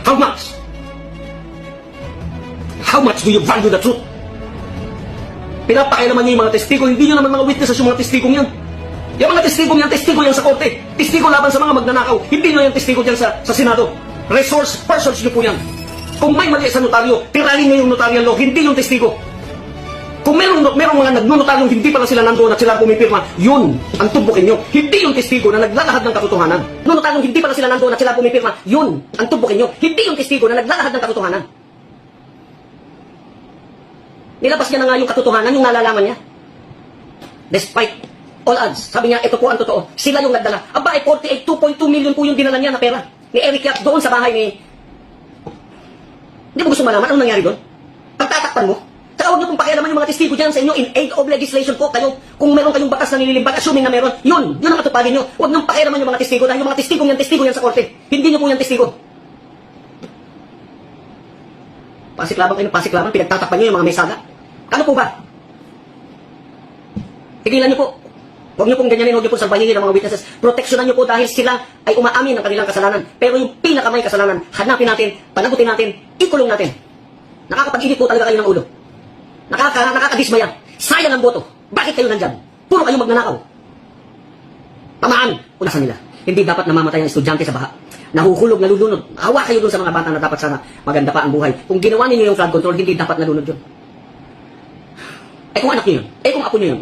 How much? How much do you value the truth? Pinapakailaman niyo yung mga testigo, hindi niyo naman mga witnesses yung mga testigong yan. Yung mga testigong yan, testigo yan sa korte. Testigo laban sa mga magnanakaw. Hindi niyo yung testigo dyan sa Senado. Resource persons niyo po yan. Kung may mali sa notaryo, tirahin niyo yung notarial law, hindi yung testigo. Kung merong mga nagnonotaryong hindi pala sila nandoon at sila pumipirma, yun ang tumbukin nyo. Hindi yung testigo na naglalahad ng katotohanan. Nonotaryong hindi pala sila nandoon at sila pumipirma, yun ang tumbukin nyo. Hindi yung testigo na naglalahad ng katotohanan. Nilabas niya na nga yung katotohanan, yung nalalaman niya. Despite all odds, sabi niya, ito po ang totoo. Sila yung nagdala. Aba, 2.2 million po yung dinala niya na pera ni Eric Yap doon sa bahay ni... Hindi mo gusto malaman anong nangyari doon? Pagtatakpan mo? Saka huwag niyo pong pakialaman yung mga testigo dyan sa inyo in aid of legislation po. Kayo, kung meron kayong batas na nililimbag, assuming na meron, yun ang matupagin nyo. Huwag niyong pakialaman yung mga testigo dahil yung mga testigo yan sa korte. Hindi niyo po yan testigo. Pasiklaban kayo ng pasiklaban, pinagtatakpan niyo yung mga mesada. Ano po ba? Tigilan niyo po. Huwag niyo pong ganyanin, huwag niyo pong salbahin ang mga witnesses. Proteksyonan niyo po dahil sila ay umaamin ng kanilang kasalanan. Pero yung pinakamay kasalanan, hanapin natin, panagutin natin, ikulong natin. Nakakapag-init po talaga kayo ng ulo. Nakakadismaya. Sayang ang boto. Bakit kayo nandyan? Puro kayo magnanakaw. Tamaan. Una sa nila. Hindi dapat namamatay ang estudyante sa baha. Nahuhulog, nalulunod. Hawa kayo dun sa mga bata na dapat sana maganda pa ang buhay. Kung ginawa ninyo yung flood control, hindi dapat nalunod yun. Eh kung anak niyo yun? Eh kung apo niyo yun?